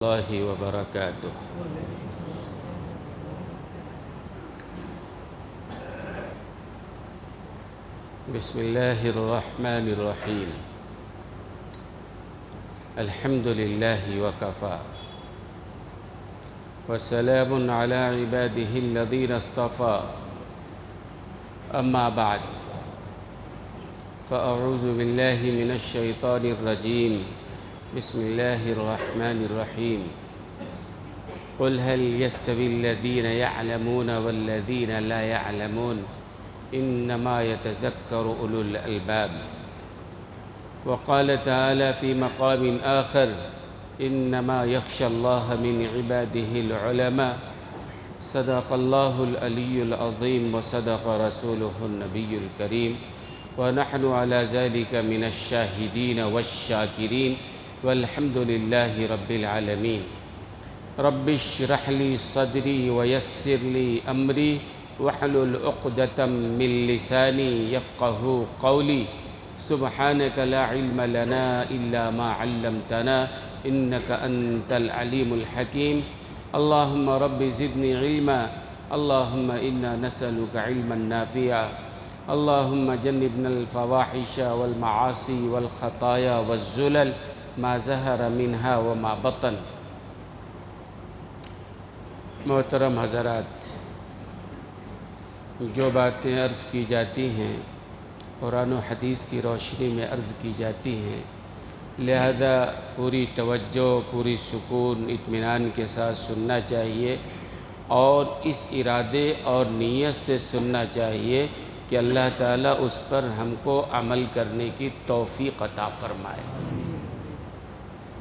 اللہ وبرکاتہ۔ بسم اللہ الرحمن الرحیم۔ الحمد للہ وکفی وسلام علی عبادہ الذین اصطفی، اما بعد فاعوذ باللہ من الشیطان الرجیم۔ بسم اللہ الرحمن الرحیم۔ قل هل يستوي الذین يعلمون والذین لا يعلمون انما يتذکر اولو الالباب۔ وقال تعالی فی مقام آخر انما یخشى اللہ من عباده العلماء۔ صدق اللہ العلی العظیم وصدق رسولہ النبی الکریم، ونحن على ذلك من الشاہدین والشاکرین، والحمد للہ رب العالمین۔ رب اشرح لی صدری ویسر لی امری واحلل عقدۃ من لسانی یفقہوا قولی۔ سبحانک لا علم لنا الا ما علمتنا انک انت العلیم الحکیم۔ اللہم رب زدنی علما، اللہم انا نسألک علما نافعا، اللہم جنبنا الفواحش والمعاصی والخطایا والزلل ما ظہر منہا وما بطن۔ محترم حضرات، جو باتیں عرض کی جاتی ہیں قرآن و حدیث کی روشنی میں عرض کی جاتی ہیں، لہذا پوری توجہ، پوری سکون، اطمینان کے ساتھ سننا چاہیے، اور اس ارادے اور نیت سے سننا چاہیے کہ اللہ تعالیٰ اس پر ہم کو عمل کرنے کی توفیق عطا فرمائے۔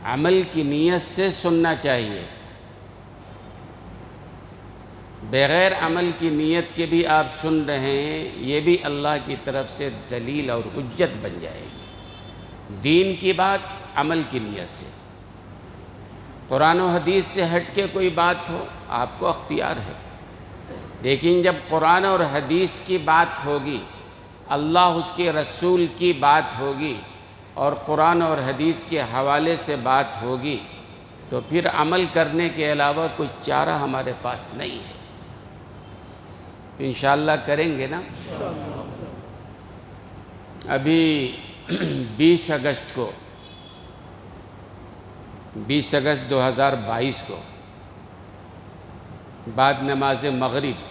عمل کی نیت سے سننا چاہیے، بغیر عمل کی نیت کے بھی آپ سن رہے ہیں، یہ بھی اللہ کی طرف سے دلیل اور حجت بن جائے گی۔ دین کی بات عمل کی نیت سے، قرآن و حدیث سے ہٹ کے کوئی بات ہو آپ کو اختیار ہے، لیکن جب قرآن اور حدیث کی بات ہوگی، اللہ اس کے رسول کی بات ہوگی، اور قرآن اور حدیث کے حوالے سے بات ہوگی، تو پھر عمل کرنے کے علاوہ کچھ چارہ ہمارے پاس نہیں ہے۔ انشاءاللہ کریں گے نا؟ ابھی 20 اگست کو، 20 اگست 2022 کو بعد نماز مغرب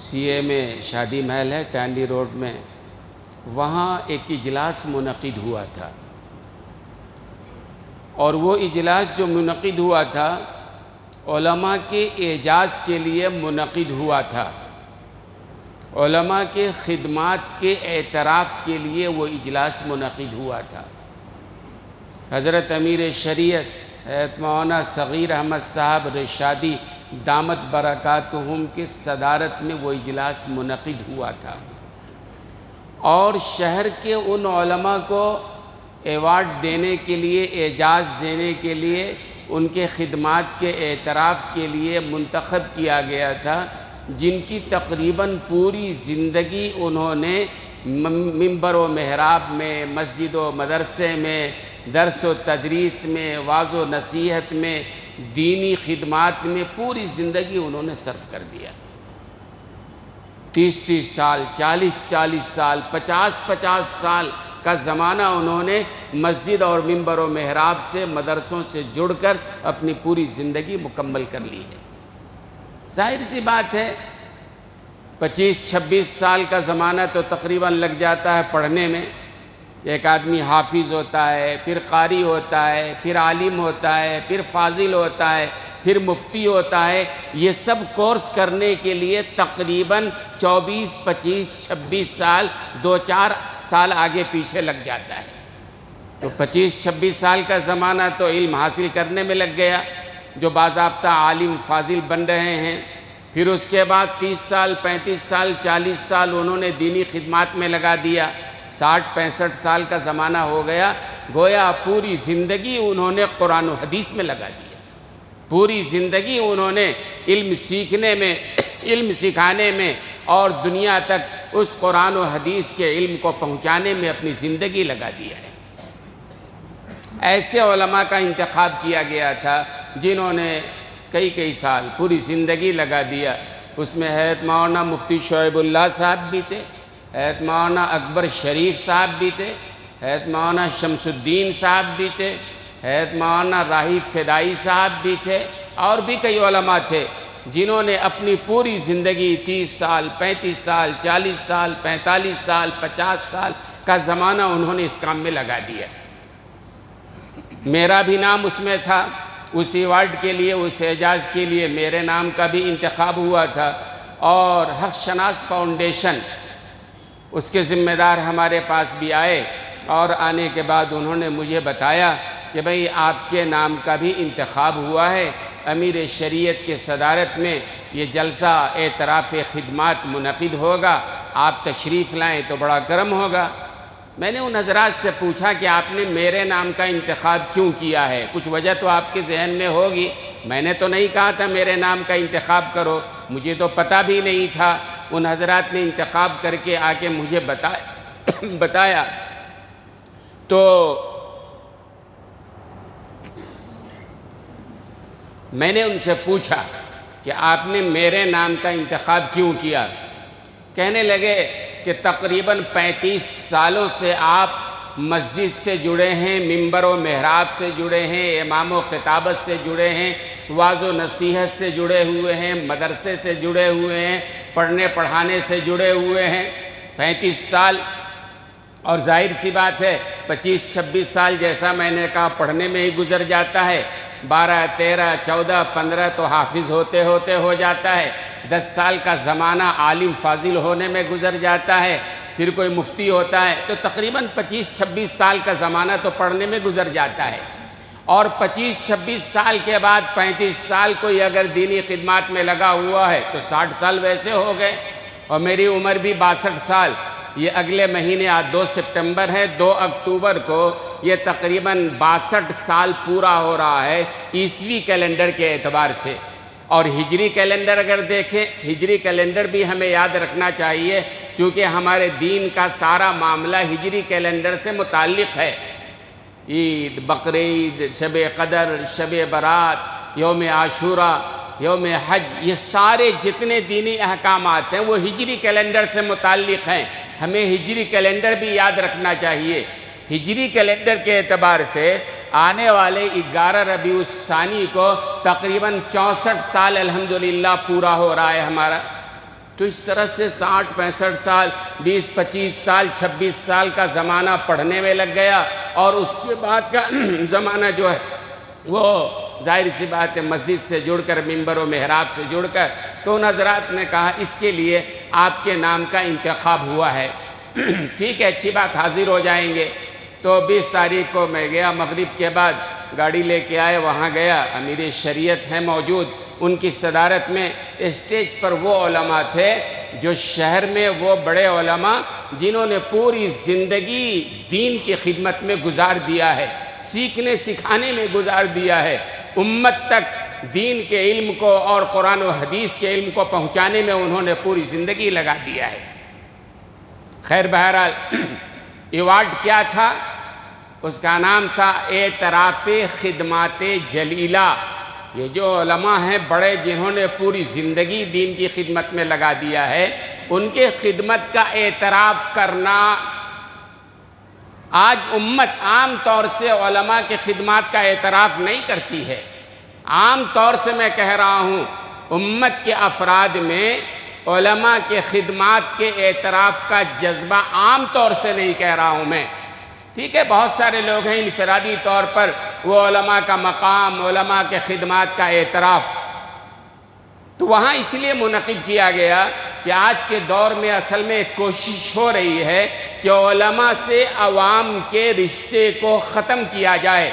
سی اے میں شادی محل ہے ٹانڈی روڈ میں، وہاں ایک اجلاس منعقد ہوا تھا، اور وہ اجلاس جو منعقد ہوا تھا علماء کے اعزاز کے لیے منعقد ہوا تھا، علماء کے خدمات کے اعتراف کے لیے وہ اجلاس منعقد ہوا تھا۔ حضرت امیر شریعت حضرت مولانا صغیر احمد صاحب رشادی دامت برکاتہم کی صدارت میں وہ اجلاس منعقد ہوا تھا، اور شہر کے ان علماء کو ایوارڈ دینے کے لیے، اعزاز دینے کے لیے، ان کے خدمات کے اعتراف کے لیے منتخب کیا گیا تھا، جن کی تقریباً پوری زندگی انہوں نے ممبر و محراب میں، مسجد و مدرسے میں، درس و تدریس میں، وعظ و نصیحت میں، دینی خدمات میں پوری زندگی انہوں نے صرف کر دیا۔ 30 سال، 40 سال، 50 سال کا زمانہ انہوں نے مسجد اور ممبر و محراب سے، مدرسوں سے جڑ کر اپنی پوری زندگی مکمل کر لی ہے۔ ظاہر سی بات ہے 25-26 سال کا زمانہ تو تقریباً لگ جاتا ہے پڑھنے میں۔ ایک آدمی حافظ ہوتا ہے، پھر قاری ہوتا ہے، پھر عالم ہوتا ہے، پھر فاضل ہوتا ہے، پھر مفتی ہوتا ہے۔ یہ سب کورس کرنے کے لیے تقریباً 24، 25، 26 سال، 2-4 سال آگے پیچھے لگ جاتا ہے۔ تو 25-26 سال کا زمانہ تو علم حاصل کرنے میں لگ گیا، جو باضابطہ عالم فاضل بن رہے ہیں۔ پھر اس کے بعد 30 سال، 35 سال، 40 سال انہوں نے دینی خدمات میں لگا دیا۔ 60-65 سال کا زمانہ ہو گیا، گویا پوری زندگی انہوں نے قرآن و حدیث میں لگا دیا، پوری زندگی انہوں نے علم سیکھنے میں، علم سکھانے میں، اور دنیا تک اس قرآن و حدیث کے علم کو پہنچانے میں اپنی زندگی لگا دیا ہے۔ ایسے علماء کا انتخاب کیا گیا تھا جنہوں نے کئی سال پوری زندگی لگا دیا. اس میں حضرت مولانا مفتی شعیب اللہ صاحب بھی تھے، حضرت مولانا اکبر شریف صاحب بھی تھے، حضرت مولانا شمس الدین صاحب بھی تھے، حضرت مولانا راہی فدائی صاحب بھی تھے، اور بھی کئی علماء تھے جنہوں نے اپنی پوری زندگی 30 سال 35 سال 40 سال 45 سال 50 سال کا زمانہ انہوں نے اس کام میں لگا دیا. میرا بھی نام اس میں تھا. اس ایوارڈ کے لیے، اس اعزاز کے لیے میرے نام کا بھی انتخاب ہوا تھا. اور حق شناس فاؤنڈیشن اس کے ذمہ دار ہمارے پاس بھی آئے، اور آنے کے بعد انہوں نے مجھے بتایا کہ بھئی آپ کے نام کا بھی انتخاب ہوا ہے. امیر شریعت کے صدارت میں یہ جلسہ اعتراف خدمات منعقد ہوگا، آپ تشریف لائیں تو بڑا کرم ہوگا. میں نے ان حضرات سے پوچھا کہ آپ نے میرے نام کا انتخاب کیوں کیا ہے؟ کچھ وجہ تو آپ کے ذہن میں ہوگی. میں نے تو نہیں کہا تھا میرے نام کا انتخاب کرو، مجھے تو پتہ بھی نہیں تھا. ان حضرات نے انتخاب کر کے آ کے مجھے بتایا. تو میں نے ان سے پوچھا کہ آپ نے میرے نام کا انتخاب کیوں کیا؟ کہنے لگے کہ تقریباً 35 سالوں سے آپ مسجد سے جڑے ہیں، ممبر و محراب سے جڑے ہیں، امام و خطابت سے جڑے ہیں، وعظ و نصیحت سے جڑے ہوئے ہیں، مدرسے سے جڑے ہوئے ہیں، پڑھنے پڑھانے سے جڑے ہوئے ہیں. 35 سال، اور ظاہر سی بات ہے 25-26 سال جیسا میں نے کہا پڑھنے میں ہی گزر جاتا ہے. 12 13 14 15 تو حافظ ہوتے ہو جاتا ہے. 10 سال کا زمانہ عالم فاضل ہونے میں گزر جاتا ہے، پھر کوئی مفتی ہوتا ہے، تو تقریباً 25-26 سال کا زمانہ تو پڑھنے میں گزر جاتا ہے. اور 25-26 سال کے بعد 35 سال کوئی اگر دینی خدمات میں لگا ہوا ہے تو 60 سال ویسے ہو گئے. اور میری عمر بھی 62 سال. یہ اگلے مہینے آج 2 سپٹمبر ہے، 2 اکتوبر کو یہ تقریباً 62 سال پورا ہو رہا ہے عیسوی کیلنڈر کے اعتبار سے. اور ہجری کیلنڈر اگر دیکھیں، ہجری کیلنڈر بھی ہمیں یاد رکھنا چاہیے، چونکہ ہمارے دین کا سارا معاملہ ہجری کیلنڈر سے متعلق ہے. عید، بقرعید، شب قدر، شب برات، یوم عاشوراء، یوم حج، یہ سارے جتنے دینی احکامات ہیں وہ ہجری کیلنڈر سے متعلق ہیں. ہمیں ہجری کیلنڈر بھی یاد رکھنا چاہیے. ہجری کیلنڈر کے اعتبار سے آنے والے 11 ربیع الثانی کو تقریباً 64 سال الحمدللہ پورا ہو رہا ہے ہمارا. تو اس طرح سے 60-65 سال، 20-25 سال، 26 سال کا زمانہ پڑھنے میں لگ گیا. اور اس کے بعد کا زمانہ جو ہے وہ ظاہر سی بات ہے مسجد سے جڑ کر، ممبر و محراب سے جڑ کر. تو ان حضرات نے کہا اس کے لیے آپ کے نام کا انتخاب ہوا ہے. ٹھیک ہے، اچھی بات، حاضر ہو جائیں گے. تو 20 تاریخ کو میں گیا، مغرب کے بعد گاڑی لے کے آئے، وہاں گیا. امیر شریعت ہیں موجود، ان کی صدارت میں اسٹیج پر وہ علماء تھے جو شہر میں وہ بڑے علماء جنہوں نے پوری زندگی دین کی خدمت میں گزار دیا ہے، سیکھنے سکھانے میں گزار دیا ہے. امت تک دین کے علم کو اور قرآن و حدیث کے علم کو پہنچانے میں انہوں نے پوری زندگی لگا دیا ہے. خیر بہرحال ایوارڈ کیا تھا؟ اس کا نام تھا اعتراف خدمات جلیلہ. یہ جو علماء ہیں بڑے جنہوں نے پوری زندگی دین کی خدمت میں لگا دیا ہے، ان کے خدمت کا اعتراف کرنا. آج امت عام طور سے علماء کے خدمات کا اعتراف نہیں کرتی ہے. عام طور سے میں کہہ رہا ہوں، امت کے افراد میں علماء کے خدمات کے اعتراف کا جذبہ عام طور سے نہیں کہہ رہا ہوں میں. ٹھیک ہے، بہت سارے لوگ ہیں انفرادی طور پر وہ علماء کا مقام، علماء کے خدمات کا اعتراف. تو وہاں اس لیے منعقد کیا گیا کہ آج کے دور میں اصل میں ایک کوشش ہو رہی ہے کہ علماء سے عوام کے رشتے کو ختم کیا جائے،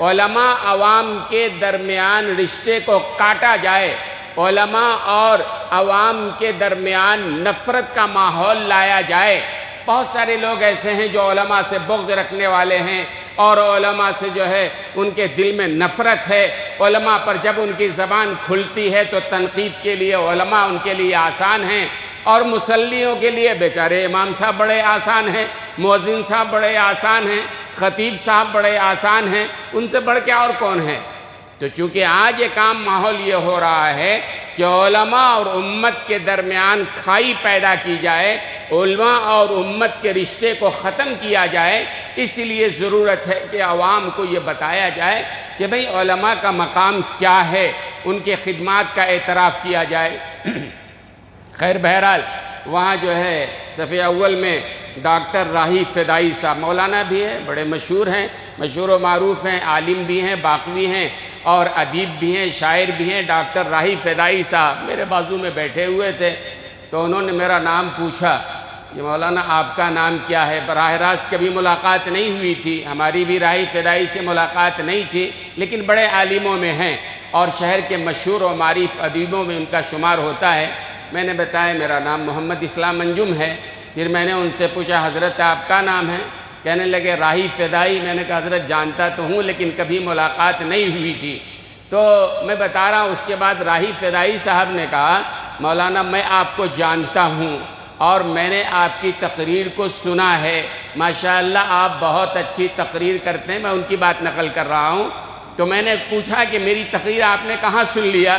علماء عوام کے درمیان رشتے کو کاٹا جائے، علماء اور عوام کے درمیان نفرت کا ماحول لایا جائے. بہت سارے لوگ ایسے ہیں جو علماء سے بغض رکھنے والے ہیں اور علماء سے جو ہے ان کے دل میں نفرت ہے. علماء پر جب ان کی زبان کھلتی ہے تو تنقید کے لیے علماء ان کے لیے آسان ہیں، اور مصلیوں کے لیے بیچارے امام صاحب بڑے آسان ہیں، مؤذن صاحب بڑے آسان ہیں. خطیب صاحب بڑے آسان ہیں، ان سے بڑھ کے اور کون ہے؟ تو چونکہ آج ایک عام ماحول یہ ہو رہا ہے کہ علماء اور امت کے درمیان کھائی پیدا کی جائے، علماء اور امت کے رشتے کو ختم کیا جائے، اس لیے ضرورت ہے کہ عوام کو یہ بتایا جائے کہ بھئی علماء کا مقام کیا ہے، ان کے خدمات کا اعتراف کیا جائے۔ خیر بہرحال وہاں جو ہے صف اول میں ڈاکٹر راہی فدائی صاحب، مولانا بھی ہیں، بڑے مشہور ہیں، مشہور و معروف ہیں، عالم بھی ہیں، باقوی ہیں اور ادیب بھی ہیں، شاعر بھی ہیں۔ ڈاکٹر راہی فدائی صاحب میرے بازو میں بیٹھے ہوئے تھے، تو انہوں نے میرا نام پوچھا کہ مولانا آپ کا نام کیا ہے؟ براہ راست کبھی ملاقات نہیں ہوئی تھی، ہماری بھی راہی فدائی سے ملاقات نہیں تھی، لیکن بڑے عالموں میں ہیں اور شہر کے مشہور و معروف ادیبوں میں ان کا شمار ہوتا ہے۔ میں نے بتایا میرا نام محمد اسلام انجم ہے۔ پھر میں نے ان سے پوچھا حضرت آپ کا نام ہے؟ کہنے لگے راہی فدائی۔ میں نے کہا حضرت جانتا تو ہوں لیکن کبھی ملاقات نہیں ہوئی تھی۔ تو میں بتا رہا ہوں، اس کے بعد راہی فدائی صاحب نے کہا مولانا میں آپ کو جانتا ہوں اور میں نے آپ کی تقریر کو سنا ہے، ماشاءاللہ آپ بہت اچھی تقریر کرتے ہیں۔ میں ان کی بات نقل کر رہا ہوں۔ تو میں نے پوچھا کہ میری تقریر آپ نے کہاں سن لیا؟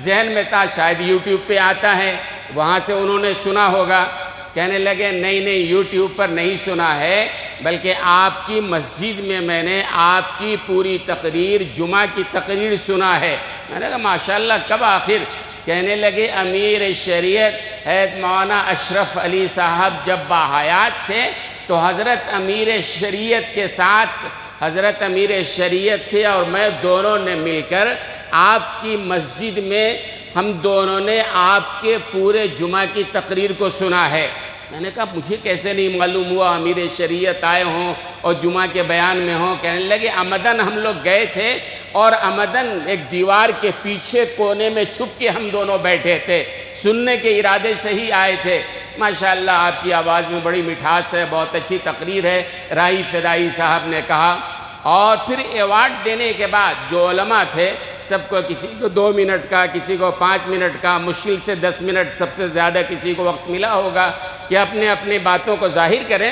ذہن میں تھا شاید یوٹیوب پہ آتا ہے، وہاں سے انہوں نے سنا ہوگا۔ کہنے لگے نہیں یوٹیوب پر نہیں سنا ہے، بلکہ آپ کی مسجد میں نے آپ کی پوری تقریر، جمعہ کی تقریر سنا ہے۔ میں نے کہا ماشاءاللہ کب آخر؟ کہنے لگے امیر شریعت حضرت مولانا اشرف علی صاحب جب باحیات تھے تو حضرت امیر شریعت کے ساتھ حضرت امیر شریعت تھے اور میں دونوں نے مل کر آپ کی مسجد میں ہم دونوں نے آپ کے پورے جمعہ کی تقریر کو سنا ہے۔ میں نے کہا مجھے کیسے نہیں معلوم ہوا امیر شریعت آئے ہوں اور جمعہ کے بیان میں ہوں؟ کہنے لگے عمدن ہم لوگ گئے تھے اور عمدن ایک دیوار کے پیچھے کونے میں چھپ کے ہم دونوں بیٹھے تھے، سننے کے ارادے سے ہی آئے تھے۔ ماشاءاللہ آپ کی آواز میں بڑی مٹھاس ہے، بہت اچھی تقریر ہے، راہی فدائی صاحب نے کہا۔ اور پھر ایوارڈ دینے کے بعد جو علماء تھے سب کو، کسی کو 2 منٹ کا، کسی کو 5 منٹ کا، مشکل سے 10 منٹ، سب سے زیادہ کسی کو وقت ملا ہوگا کہ اپنے اپنی باتوں کو ظاہر کریں۔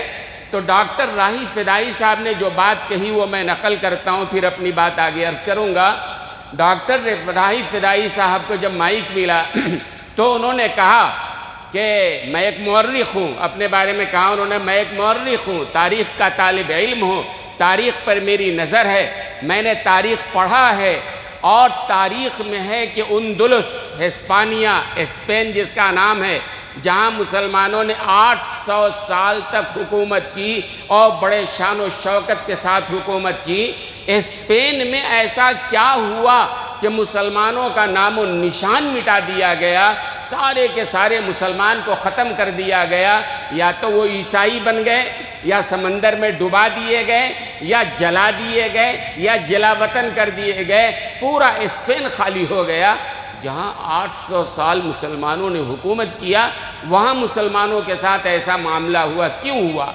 تو ڈاکٹر راہی فدائی صاحب نے جو بات کہی وہ میں نقل کرتا ہوں، پھر اپنی بات آگے عرض کروں گا۔ ڈاکٹر راہی فدائی صاحب کو جب مائک ملا تو انہوں نے کہا کہ میں ایک مورخ ہوں، اپنے بارے میں کہا انہوں نے میں ایک مورخ ہوں، تاریخ کا طالب علم ہوں، تاریخ پر میری نظر ہے، میں نے تاریخ پڑھا ہے اور تاریخ میں ہے کہ اندلس، ہسپانیہ، اسپین جس کا نام ہے، جہاں مسلمانوں نے 800 سال تک حکومت کی اور بڑے شان و شوکت کے ساتھ حکومت کی، اسپین میں ایسا کیا ہوا کہ مسلمانوں کا نام و نشان مٹا دیا گیا، سارے کے سارے مسلمان کو ختم کر دیا گیا، یا تو وہ عیسائی بن گئے یا سمندر میں ڈبا دیے گئے یا جلا دیے گئے یا جلا وطن کر دیے گئے، پورا اسپین خالی ہو گیا۔ جہاں 800 سال مسلمانوں نے حکومت کیا وہاں مسلمانوں کے ساتھ ایسا معاملہ ہوا، کیوں ہوا؟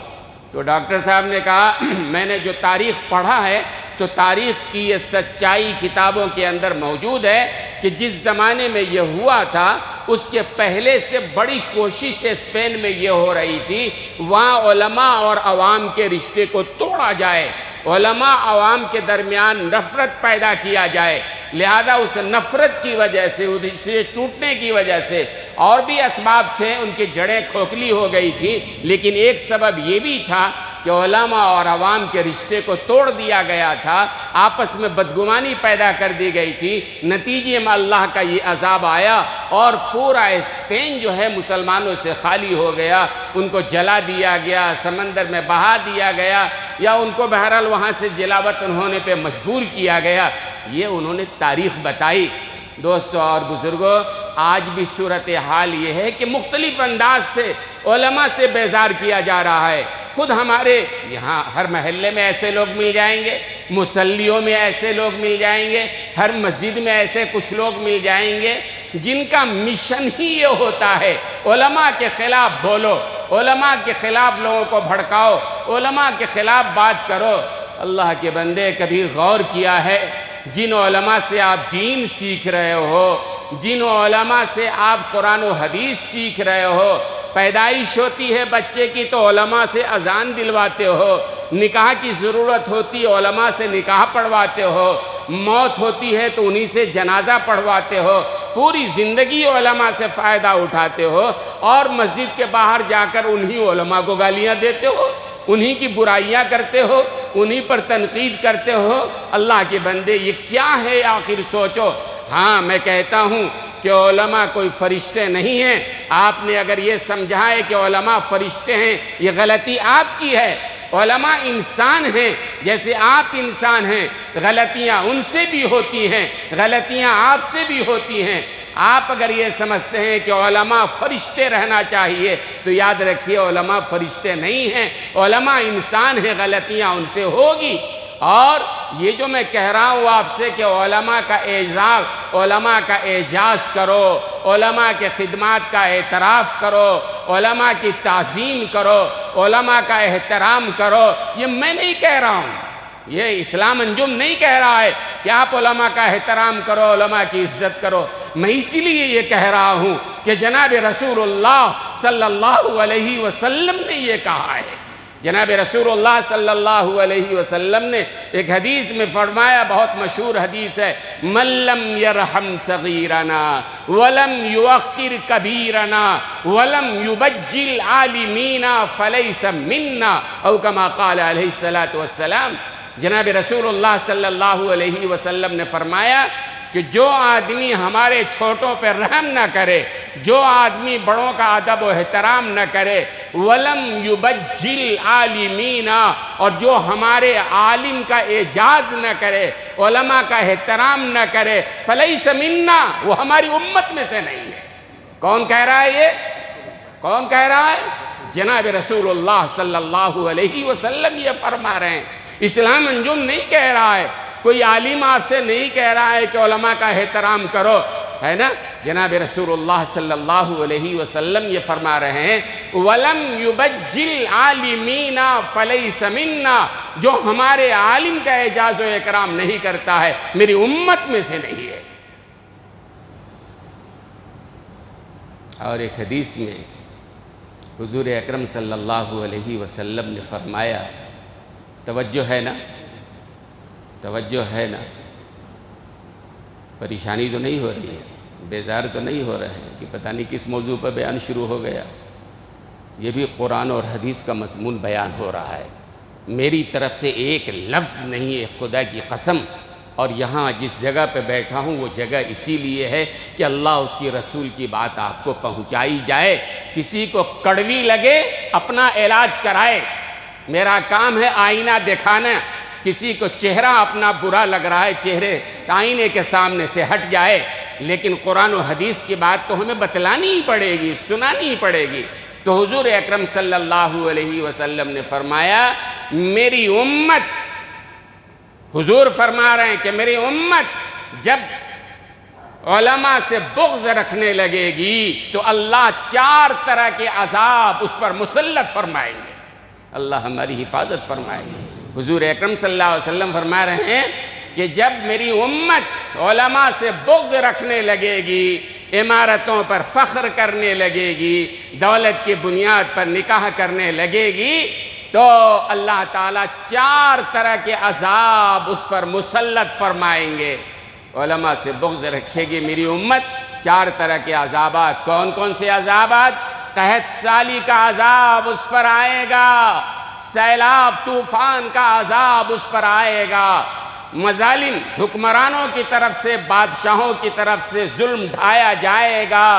تو ڈاکٹر صاحب نے کہا میں نے جو تاریخ پڑھا ہے تو تاریخ کی یہ سچائی کتابوں کے اندر موجود ہے کہ جس زمانے میں یہ ہوا تھا اس کے پہلے سے بڑی کوشش سے اسپین میں یہ ہو رہی تھی وہاں علماء اور عوام کے رشتے کو توڑا جائے، علماء عوام کے درمیان نفرت پیدا کیا جائے، لہذا اس نفرت کی وجہ سے، اسے ٹوٹنے کی وجہ سے اور بھی اسباب تھے، ان کی جڑیں کھوکھلی ہو گئی تھی، لیکن ایک سبب یہ بھی تھا کہ علماء اور عوام کے رشتے کو توڑ دیا گیا تھا، آپس میں بدگمانی پیدا کر دی گئی تھی، نتیجے میں اللہ کا یہ عذاب آیا اور پورا اسپین جو ہے مسلمانوں سے خالی ہو گیا، ان کو جلا دیا گیا، سمندر میں بہا دیا گیا یا ان کو بہرحال وہاں سے جلا وطن ہونے پہ مجبور کیا گیا۔ یہ انہوں نے تاریخ بتائی۔ دوستو اور بزرگوں، آج بھی صورتحال یہ ہے کہ مختلف انداز سے علماء سے بیزار کیا جا رہا ہے۔ خود ہمارے یہاں ہر محلے میں ایسے لوگ مل جائیں گے، مصلیوں میں ایسے لوگ مل جائیں گے، ہر مسجد میں ایسے کچھ لوگ مل جائیں گے جن کا مشن ہی یہ ہوتا ہے علماء کے خلاف بولو، علماء کے خلاف لوگوں کو بھڑکاؤ، علماء کے خلاف بات کرو۔ اللہ کے بندے کبھی غور کیا ہے جن علماء سے آپ دین سیکھ رہے ہو، جن علماء سے آپ قرآن و حدیث سیکھ رہے ہو، پیدائش ہوتی ہے بچے کی تو علماء سے اذان دلواتے ہو، نکاح کی ضرورت ہوتی ہے علماء سے نکاح پڑھواتے ہو، موت ہوتی ہے تو انہی سے جنازہ پڑھواتے ہو، پوری زندگی علماء سے فائدہ اٹھاتے ہو، اور مسجد کے باہر جا کر انہی علماء کو گالیاں دیتے ہو، انہی کی برائیاں کرتے ہو، انہی پر تنقید کرتے ہو۔ اللہ کے بندے یہ کیا ہے آخر سوچو۔ ہاں میں کہتا ہوں کہ علماء کوئی فرشتے نہیں ہیں۔ آپ نے اگر یہ سمجھا ہے کہ علماء فرشتے ہیں، یہ غلطی آپ کی ہے۔ علماء انسان ہیں، جیسے آپ انسان ہیں، غلطیاں ان سے بھی ہوتی ہیں، غلطیاں آپ سے بھی ہوتی ہیں۔ آپ اگر یہ سمجھتے ہیں کہ علماء فرشتے رہنا چاہیے تو یاد رکھیے علماء فرشتے نہیں ہیں، علماء انسان ہیں، غلطیاں ان سے ہوگی۔ اور یہ جو میں کہہ رہا ہوں آپ سے کہ علماء کا اعزاز، علماء کا اعجاز کرو، علماء کے خدمات کا اعتراف کرو، علماء کی تعظیم کرو، علماء کا احترام کرو، یہ میں نہیں کہہ رہا ہوں، یہ اسلام انجم نہیں کہہ رہا ہے کہ آپ علماء کا احترام کرو، علماء کی عزت کرو۔ میں اسی لیے یہ کہہ رہا ہوں کہ جناب رسول اللہ صلی اللہ علیہ وسلم نے یہ کہا ہے۔ جناب رسول اللہ صلی اللہ علیہ وسلم نے ایک حدیث میں فرمایا، بہت مشہور حدیث ہے، من لم یرحم صغیرنا ولم یوقر کبیرنا ولم یبجل عالمینا فلیس منا، او کما قال علیہ السلام۔ جناب رسول اللہ صلی اللہ علیہ وسلم نے فرمایا کہ جو آدمی ہمارے چھوٹوں پہ رحم نہ کرے، جو آدمی بڑوں کا ادب و احترام نہ کرے، وَلَمْ يُبَجِّلْ عَالِمِينَ، اور جو ہمارے عالم کا اعجاز نہ کرے، علماء کا احترام نہ کرے، فَلَيْسَ مِنَّا، وہ ہماری امت میں سے نہیں ہے۔ کون کہہ رہا ہے یہ؟ کون کہہ رہا ہے؟ جناب رسول اللہ صلی اللہ علیہ وسلم یہ فرما رہے ہیں۔ اسلام انجم نہیں کہہ رہا ہے، کوئی عالم آپ سے نہیں کہہ رہا ہے کہ علماء کا احترام کرو، ہے نا؟ جناب رسول اللہ صلی اللہ علیہ وسلم یہ فرما رہے ہیں وَلَمْ يُبَجِّلْ عَالِمِينَ فَلَيْسَ مِنَّا، جو ہمارے عالم کا اعزاز و اکرام نہیں کرتا ہے میری امت میں سے نہیں ہے۔ اور ایک حدیث میں حضور اکرم صلی اللہ علیہ وسلم نے فرمایا، توجہ ہے نا؟ توجہ ہے نا؟ پریشانی تو نہیں ہو رہی ہے، بیزار تو نہیں ہو رہے ہیں کہ پتہ نہیں کس موضوع پر بیان شروع ہو گیا؟ یہ بھی قرآن اور حدیث کا مضمون بیان ہو رہا ہے، میری طرف سے ایک لفظ نہیں ہے، خدا کی قسم۔ اور یہاں جس جگہ پہ بیٹھا ہوں وہ جگہ اسی لیے ہے کہ اللہ اس کی رسول کی بات آپ کو پہنچائی جائے۔ کسی کو کڑوی لگے اپنا علاج کرائے، میرا کام ہے آئینہ دکھانا۔ کسی کو چہرہ اپنا برا لگ رہا ہے، چہرے آئینے کے سامنے سے ہٹ جائے، لیکن قرآن و حدیث کی بات تو ہمیں بتلانی ہی پڑے گی، سنانی ہی پڑے گی۔ تو حضور اکرم صلی اللہ علیہ وسلم نے فرمایا میری امت، حضور فرما رہے ہیں کہ میری امت جب علماء سے بغض رکھنے لگے گی تو اللہ 4 طرح کے عذاب اس پر مسلط فرمائیں گے۔ اللہ ہماری حفاظت فرمائے گی۔ حضور اکرم صلی اللہ علیہ وسلم فرما رہے ہیں کہ جب میری امت علماء سے بغض رکھنے لگے گی، عمارتوں پر فخر کرنے لگے گی، دولت کی بنیاد پر نکاح کرنے لگے گی، تو اللہ تعالیٰ 4 طرح کے عذاب اس پر مسلط فرمائیں گے۔ علماء سے بغض رکھے گی میری امت، 4 طرح کے عذابات۔ کون کون سے عذابات؟ قحط سالی کا عذاب اس پر آئے گا، سیلاب طوفان کا عذاب اس پر آئے گا، مظالم حکمرانوں کی طرف سے، بادشاہوں کی طرف سے ظلم ڈھایا جائے گا،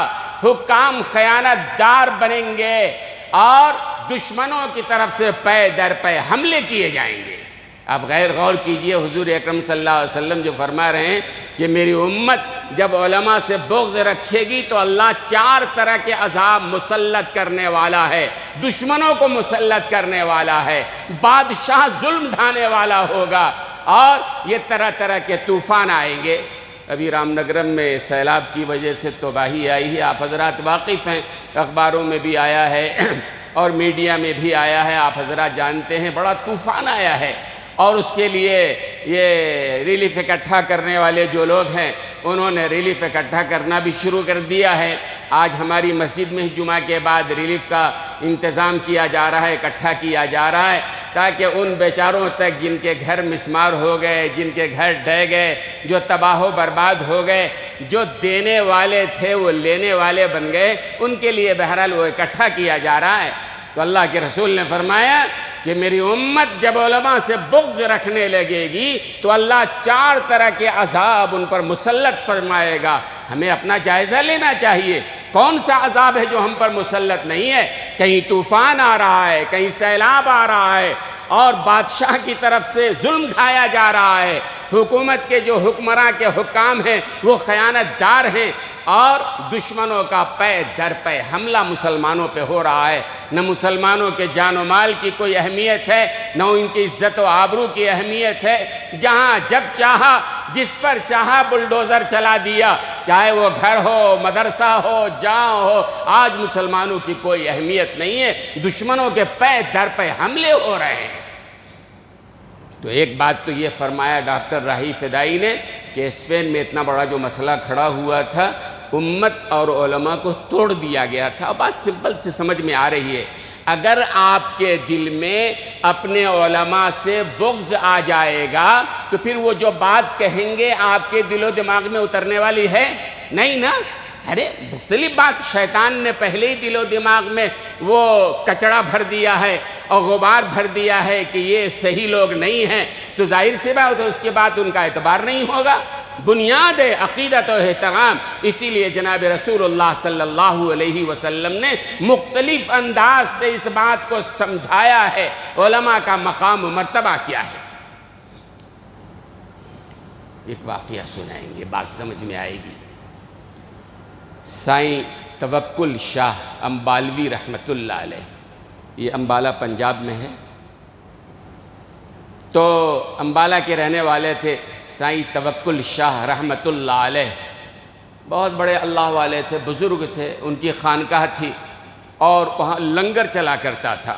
حکام خیانت دار بنیں گے، اور دشمنوں کی طرف سے پے در پے حملے کیے جائیں گے۔ آپ غیر غور کیجئے، حضور اکرم صلی اللہ علیہ وسلم جو فرما رہے ہیں کہ میری امت جب علماء سے بغض رکھے گی تو اللہ 4 طرح کے عذاب مسلط کرنے والا ہے، دشمنوں کو مسلط کرنے والا ہے، بادشاہ ظلم ڈھانے والا ہوگا، اور یہ طرح طرح کے طوفان آئیں گے۔ ابھی رام نگرم میں سیلاب کی وجہ سے تباہی آئی ہے، آپ حضرات واقف ہیں، اخباروں میں بھی آیا ہے اور میڈیا میں بھی آیا ہے، آپ حضرات جانتے ہیں، بڑا طوفان آیا ہے، اور اس کے لیے یہ ریلیف اکٹھا کرنے والے جو لوگ ہیں انہوں نے ریلیف اکٹھا کرنا بھی شروع کر دیا ہے۔ آج ہماری مسجد میں جمعہ کے بعد ریلیف کا انتظام کیا جا رہا ہے، اکٹھا کیا جا رہا ہے، تاکہ ان بیچاروں تک جن کے گھر مسمار ہو گئے، جن کے گھر ڈھہ گئے، جو تباہ و برباد ہو گئے، جو دینے والے تھے وہ لینے والے بن گئے، ان کے لیے بہرحال وہ اکٹھا کیا جا رہا ہے۔ تو اللہ کے رسول نے فرمایا کہ میری امت جب علماء سے بغض رکھنے لگے گی تو اللہ 4 طرح کے عذاب ان پر مسلط فرمائے گا۔ ہمیں اپنا جائزہ لینا چاہیے، کون سا عذاب ہے جو ہم پر مسلط نہیں ہے؟ کہیں طوفان آ رہا ہے، کہیں سیلاب آ رہا ہے، اور بادشاہ کی طرف سے ظلم ڈھایا جا رہا ہے، حکومت کے جو حکمراں کے حکام ہیں وہ خیانت دار ہیں، اور دشمنوں کا پے در پے حملہ مسلمانوں پہ ہو رہا ہے۔ نہ مسلمانوں کے جان و مال کی کوئی اہمیت ہے، نہ ان کی عزت و آبرو کی اہمیت ہے۔ جہاں جب چاہا، جس پر چاہا بلڈوزر چلا دیا، چاہے وہ گھر ہو، مدرسہ ہو، جاں ہو۔ آج مسلمانوں کی کوئی اہمیت نہیں ہے، دشمنوں کے پے در پے حملے ہو رہے ہیں۔ تو ایک بات تو یہ فرمایا ڈاکٹر راہی فدائی نے کہ اسپین میں اتنا بڑا جو مسئلہ کھڑا ہوا تھا، امت اور علماء کو توڑ دیا گیا تھا۔ بات سمپل سے سمجھ میں آ رہی ہے، اگر آپ کے دل میں اپنے علماء سے بغض آ جائے گا تو پھر وہ جو بات کہیں گے آپ کے دل و دماغ میں اترنے والی ہے نہیں نا۔ ارے مختلف بات، شیطان نے پہلے ہی دل و دماغ میں وہ کچڑا بھر دیا ہے اور غبار بھر دیا ہے کہ یہ صحیح لوگ نہیں ہیں، تو ظاہر سی بات ہے اس کے بعد ان کا اعتبار نہیں ہوگا۔ بنیاد ہے عقیدت و احترام۔ اسی لیے جناب رسول اللہ صلی اللہ علیہ وسلم نے مختلف انداز سے اس بات کو سمجھایا ہے، علماء کا مقام و مرتبہ کیا ہے۔ ایک واقعہ سنائیں گے، بات سمجھ میں آئے گی۔ سائیں توکل شاہ امبالوی رحمۃ اللہ علیہ، یہ امبالہ پنجاب میں ہے، تو امبالہ کے رہنے والے تھے سائیں توکل شاہ رحمۃ اللہ علیہ۔ بہت بڑے اللہ والے تھے، بزرگ تھے، ان کی خانقاہ تھی اور وہاں لنگر چلا کرتا تھا،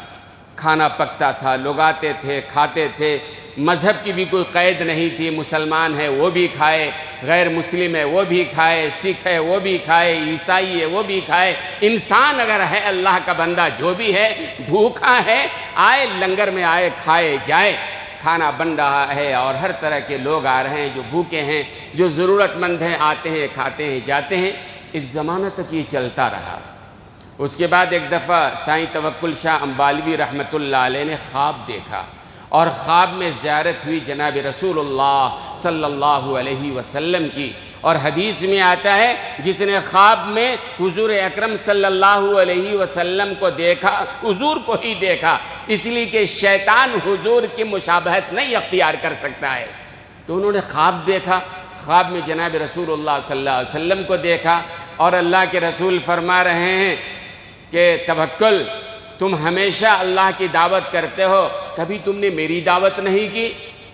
کھانا پکتا تھا، لوگ آتے تھے، کھاتے تھے، مذہب کی بھی کوئی قید نہیں تھی، مسلمان ہے وہ بھی کھائے، غیر مسلم ہے وہ بھی کھائے، سکھ ہے وہ بھی کھائے، عیسائی ہے وہ بھی کھائے، انسان اگر ہے اللہ کا بندہ جو بھی ہے بھوکا ہے آئے لنگر میں آئے کھائے جائے۔ کھانا بن رہا ہے اور ہر طرح کے لوگ آ رہے ہیں، جو بھوکے ہیں، جو ضرورت مند ہیں، آتے ہیں، کھاتے ہیں، جاتے ہیں۔ ایک زمانہ تک یہ چلتا رہا۔ اس کے بعد ایک دفعہ سائیں توکل شاہ امبالوی رحمۃ اللہ علیہ نے خواب دیکھا، اور خواب میں زیارت ہوئی جناب رسول اللہ صلی اللہ علیہ وسلم کی، اور حدیث میں آتا ہے جس نے خواب میں حضور اکرم صلی اللہ علیہ وسلم کو دیکھا، حضور کو ہی دیکھا، اس لیے کہ شیطان حضور کی مشابہت نہیں اختیار کر سکتا ہے۔ تو انہوں نے خواب دیکھا، خواب میں جناب رسول اللہ صلی اللہ علیہ وسلم کو دیکھا، اور اللہ کے رسول فرما رہے ہیں کہ توکل، تم ہمیشہ اللہ کی دعوت کرتے ہو، کبھی تم نے میری دعوت نہیں کی۔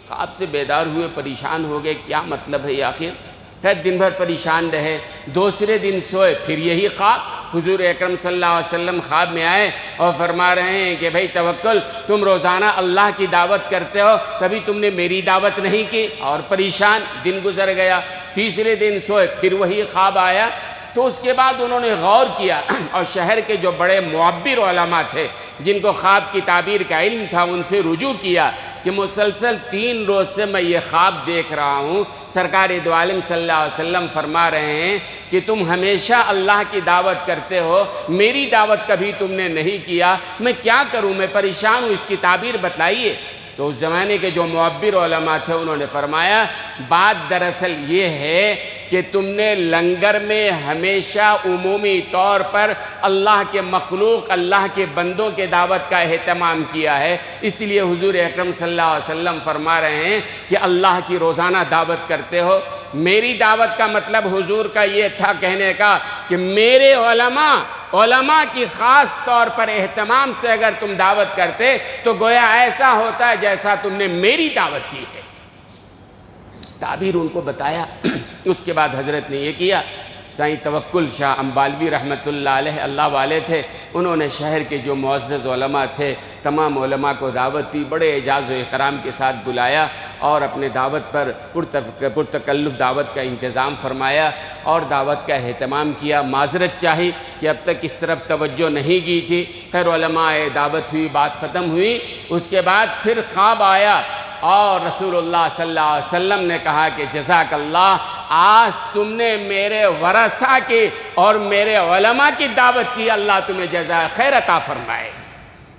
خواب سے بیدار ہوئے، پریشان ہو گئے، کیا مطلب ہے آخر؟ پھر دن بھر پریشان رہے، دوسرے دن سوئے، پھر یہی خواب۔ حضور اکرم صلی اللہ علیہ وسلم خواب میں آئے اور فرما رہے ہیں کہ بھائی توکل، تم روزانہ اللہ کی دعوت کرتے ہو، کبھی تم نے میری دعوت نہیں کی، اور پریشان۔ دن گزر گیا، تیسرے دن سوئے، پھر وہی خواب آیا۔ تو اس کے بعد انہوں نے غور کیا، اور شہر کے جو بڑے معبر علماء تھے جن کو خواب کی تعبیر کا علم تھا، ان سے رجوع کیا کہ مسلسل 3 روز سے میں یہ خواب دیکھ رہا ہوں، سرکار دو عالم صلی اللہ علیہ وسلم فرما رہے ہیں کہ تم ہمیشہ اللہ کی دعوت کرتے ہو، میری دعوت کبھی تم نے نہیں کیا، میں کیا کروں، میں پریشان ہوں، اس کی تعبیر بتلائیے۔ تو اس زمانے کے جو معبر علماء تھے انہوں نے فرمایا بات دراصل یہ ہے کہ تم نے لنگر میں ہمیشہ عمومی طور پر اللہ کے مخلوق، اللہ کے بندوں کے دعوت کا اہتمام کیا ہے، اس لیے حضور اکرم صلی اللہ علیہ وسلم فرما رہے ہیں کہ اللہ کی روزانہ دعوت کرتے ہو۔ میری دعوت کا مطلب حضور کا یہ تھا کہنے کا کہ میرے علماء کی خاص طور پر اہتمام سے اگر تم دعوت کرتے تو گویا ایسا ہوتا ہے جیسا تم نے میری دعوت کی ہے۔ تعبیر ان کو بتایا۔ اس کے بعد حضرت نے یہ کیا، سائیں توکل شاہ امبالوی رحمۃ اللہ علیہ اللہ والے تھے، انہوں نے شہر کے جو معزز علماء تھے تمام علماء کو دعوت دی، بڑے اعزاز و اکرام کے ساتھ بلایا اور اپنے دعوت پر پرتکلف دعوت کا انتظام فرمایا اور دعوت کا اہتمام کیا۔ معذرت چاہی کہ اب تک اس طرف توجہ نہیں کی تھی۔ خیر علماء دعوت ہوئی، بات ختم ہوئی۔ اس کے بعد پھر خواب آیا اور رسول اللہ صلی اللہ علیہ وسلم نے کہا کہ جزاک اللہ، آج تم نے میرے ورثہ کی اور میرے علماء کی دعوت کی، اللہ تمہیں جزائے خیر عطا فرمائے۔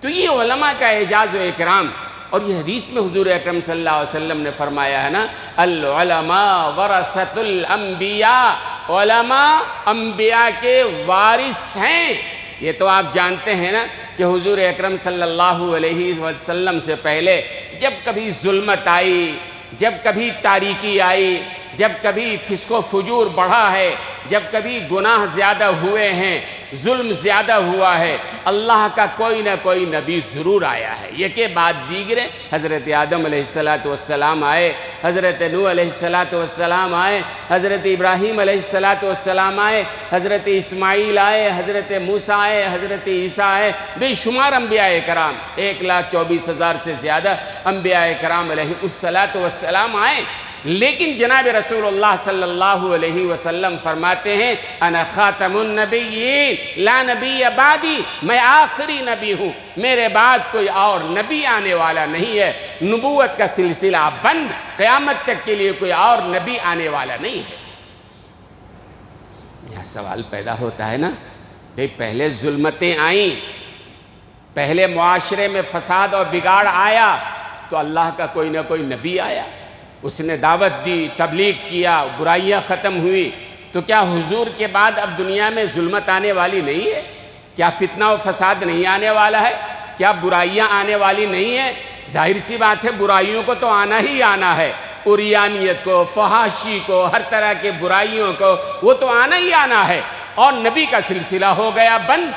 تو یہ علماء کا اعزاز و اکرام، اور یہ حدیث میں حضور اکرم صلی اللہ علیہ وسلم نے فرمایا ہے نا، العلماء ورثۃ الانبیاء، علماء انبیاء کے وارث ہیں۔ یہ تو آپ جانتے ہیں نا کہ حضور اکرم صلی اللہ علیہ وسلم سے پہلے جب کبھی ظلمت آئی، جب کبھی تاریکی آئی، جب کبھی فسق و فجور بڑھا ہے، جب کبھی گناہ زیادہ ہوئے ہیں، ظلم زیادہ ہوا ہے، اللہ کا کوئی نہ کوئی نبی ضرور آیا ہے۔ یہ کہ بعد دیگرے حضرت آدم علیہ السلام آئے، حضرت نوح علیہ السلام آئے، حضرت ابراہیم علیہ السلام آئے، حضرت اسماعیل آئے، حضرت موسیٰ آئے، حضرت عیسیٰ آئے، بے شمار انبیاء کرام، 1,24,000 سے زیادہ انبیاء کرام علیہ السلام آئے۔ لیکن جناب رسول اللہ صلی اللہ علیہ وسلم فرماتے ہیں انا خاتم النبیین لا نبی بعدی، میں آخری نبی ہوں، میرے بعد کوئی اور نبی آنے والا نہیں ہے، نبوت کا سلسلہ بند، قیامت تک کے لیے کوئی اور نبی آنے والا نہیں ہے۔ یہاں سوال پیدا ہوتا ہے نا، پہلے ظلمتیں آئیں، پہلے معاشرے میں فساد اور بگاڑ آیا تو اللہ کا کوئی نہ کوئی نبی آیا، اس نے دعوت دی، تبلیغ کیا، برائیاں ختم ہوئی، تو کیا حضور کے بعد اب دنیا میں ظلمت آنے والی نہیں ہے؟ کیا فتنہ و فساد نہیں آنے والا ہے؟ کیا برائیاں آنے والی نہیں ہیں؟ ظاہر سی بات ہے برائیوں کو تو آنا ہی آنا ہے، عریانیت کو، فحاشی کو، ہر طرح کے برائیوں کو وہ تو آنا ہی آنا ہے، اور نبی کا سلسلہ ہو گیا بند۔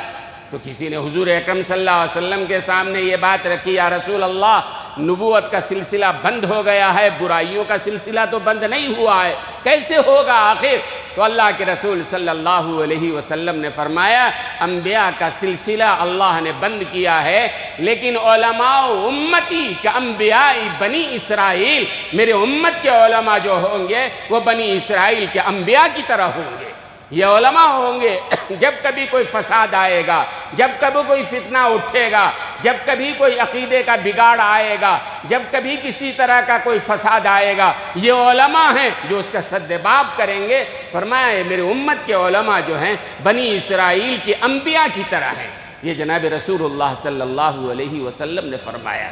تو کسی نے حضور اکرم صلی اللہ علیہ وسلم کے سامنے یہ بات رکھی، یا رسول اللہ نبوت کا سلسلہ بند ہو گیا ہے، برائیوں کا سلسلہ تو بند نہیں ہوا ہے، کیسے ہوگا آخر؟ تو اللہ کے رسول صلی اللہ علیہ وسلم نے فرمایا انبیاء کا سلسلہ اللہ نے بند کیا ہے، لیکن علماء امتی کا انبیاء بنی اسرائیل، میرے امت کے علماء جو ہوں گے وہ بنی اسرائیل کے انبیاء کی طرح ہوں گے۔ یہ علماء ہوں گے جب کبھی کوئی فساد آئے گا، جب کبھی کوئی فتنہ اٹھے گا، جب کبھی کوئی عقیدے کا بگاڑ آئے گا، جب کبھی کسی طرح کا کوئی فساد آئے گا، یہ علماء ہیں جو اس کا سدباب کریں گے۔ فرمایا میرے امت کے علماء جو ہیں بنی اسرائیل کے انبیاء کی طرح ہیں، یہ جناب رسول اللہ صلی اللہ علیہ وسلم نے فرمایا۔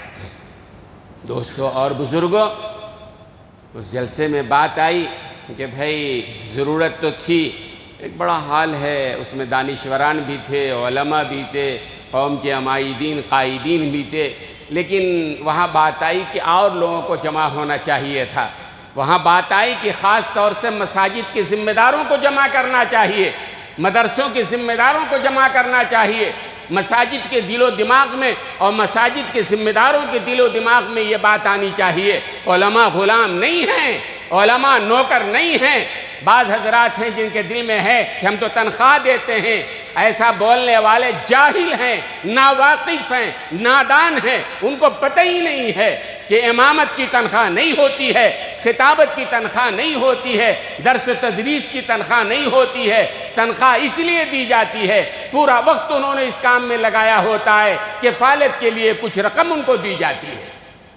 دوستو اور بزرگوں، اس جلسے میں بات آئی کہ بھائی ضرورت تو تھی، ایک بڑا حال ہے، اس میں دانشوران بھی تھے، علماء بھی تھے، قوم کے عمائدین قائدین بھی تھے، لیکن وہاں بات آئی کہ اور لوگوں کو جمع ہونا چاہیے تھا۔ وہاں بات آئی کہ خاص طور سے مساجد کے ذمہ داروں کو جمع کرنا چاہیے، مدرسوں کے ذمہ داروں کو جمع کرنا چاہیے، مساجد کے دل و دماغ میں اور مساجد کے ذمہ داروں کے دل و دماغ میں یہ بات آنی چاہیے، علماء غلام نہیں ہیں، علماء نوکر نہیں ہیں۔ بعض حضرات ہیں جن کے دل میں ہے کہ ہم تو تنخواہ دیتے ہیں، ایسا بولنے والے جاہل ہیں، ناواقف ہیں، نادان ہیں، ان کو پتہ ہی نہیں ہے کہ امامت کی تنخواہ نہیں ہوتی ہے، خطابت کی تنخواہ نہیں ہوتی ہے، درس و تدریس کی تنخواہ نہیں ہوتی ہے۔ تنخواہ اس لیے دی جاتی ہے، پورا وقت انہوں نے اس کام میں لگایا ہوتا ہے، کفالت کے لیے کچھ رقم ان کو دی جاتی ہے۔